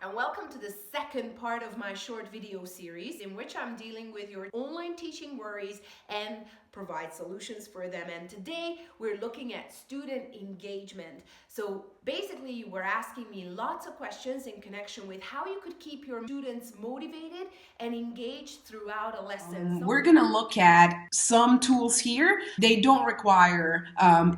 and welcome to the second part of my short video series in which I'm dealing with your online teaching worries and provide solutions for them. And today we're looking at student engagement. So basically you were asking me lots of questions in connection with how you could keep your students motivated and engaged throughout a lesson. We're going to look at some tools here. They don't require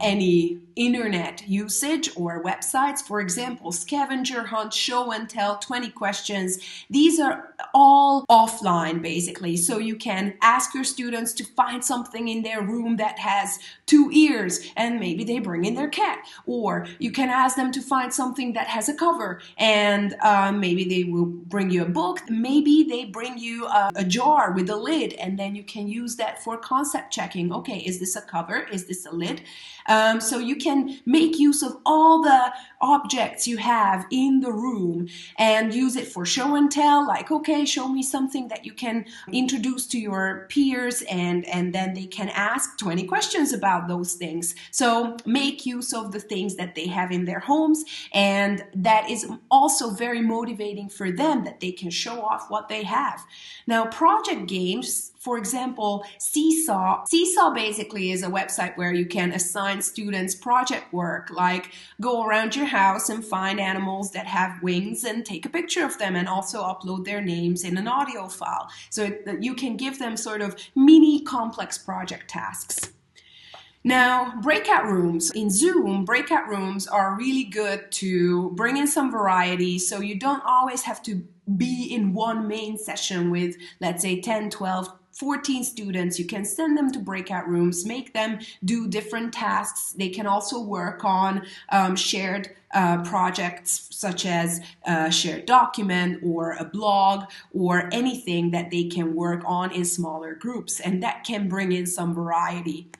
any internet usage or websites. For example, scavenger hunt, show and tell, 20 questions. These are all offline basically. So you can ask your students to find something in their room that has 2 ears and maybe they bring in their cat. Or you can ask them to find something that has a cover and maybe they will bring you a book. Maybe they bring you a jar with a lid and then you can use that for concept checking. Okay, is this a cover? Is this a lid? So you can make use of all the objects you have in the room and use it for show and tell, like, okay, show me something that you can introduce to your peers and then they can ask 20 questions about those things. So make use of the things that they have in their homes, and that is also very motivating for them that they can show off what they have. Now, project games, for example, Seesaw. Seesaw basically is a website where you can assign students project work, like go around your house and find animals that have wings and take a picture of them and also upload their names in an audio file. So you can give them sort of mini complex project tasks. Now, breakout rooms. In Zoom, breakout rooms are really good to bring in some variety, so you don't always have to be in one main session with, let's say, 10, 12, 14 students. You can send them to breakout rooms, make them do different tasks. They can also work on shared projects such as a shared document or a blog or anything that they can work on in smaller groups, and that can bring in some variety.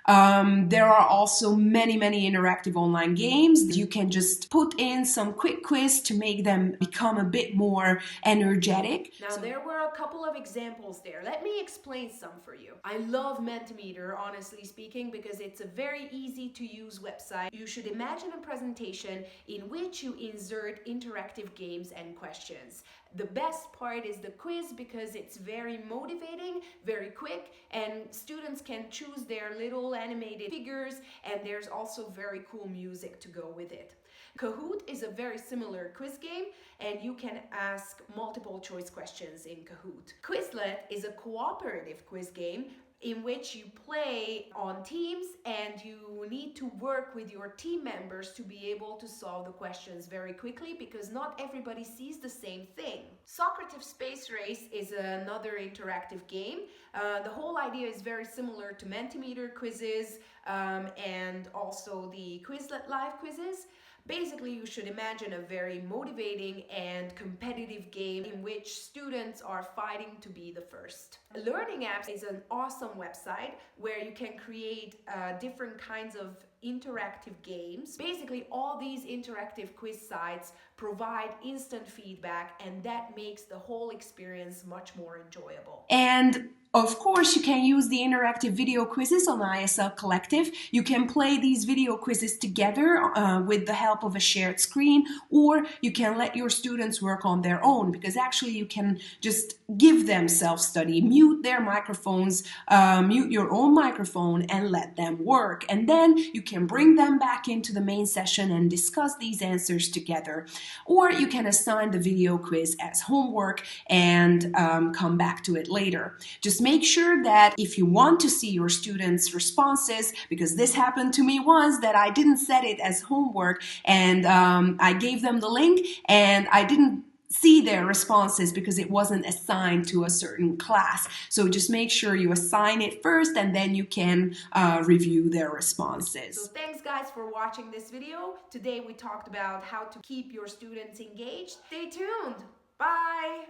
There are also many interactive online games. You can just put in some quick quiz to make them become a bit more energetic. Now, there were a couple of examples there. Let me explain some for you. I love Mentimeter, honestly speaking, because it's a very easy to use website. You should imagine a presentation in which you insert interactive games and questions. The best part is the quiz because it's very motivating, very quick, and students can choose their little animated figures, and there's also very cool music to go with it. Kahoot is a very similar quiz game, and you can ask multiple choice questions in Kahoot. Quizlet is a cooperative quiz game in which you play on teams and you need to work with your team members to be able to solve the questions very quickly because not everybody sees the same thing. Socrative Space Race is another interactive game. The whole idea is very similar to Mentimeter quizzes and also the Quizlet live quizzes. Basically, you should imagine a very motivating and competitive game in which students are fighting to be the first. Learning Apps is an awesome website where you can create different kinds of interactive games. Basically, all these interactive quiz sites provide instant feedback, and that makes the whole experience much more enjoyable. And of course, you can use the interactive video quizzes on ISL Collective. You can play these video quizzes together with the help of a shared screen, or you can let your students work on their own, because actually you can just give them self-study, mute their microphones, mute your own microphone and let them work. And then you can bring them back into the main session and discuss these answers together. Or you can assign the video quiz as homework and come back to it later. Just make sure that if you want to see your students' responses, because this happened to me once, that I didn't set it as homework and I gave them the link and I didn't see their responses because it wasn't assigned to a certain class. So just make sure you assign it first and then you can review their responses. So thanks guys for watching this video. Today we talked about how to keep your students engaged. Stay tuned. Bye.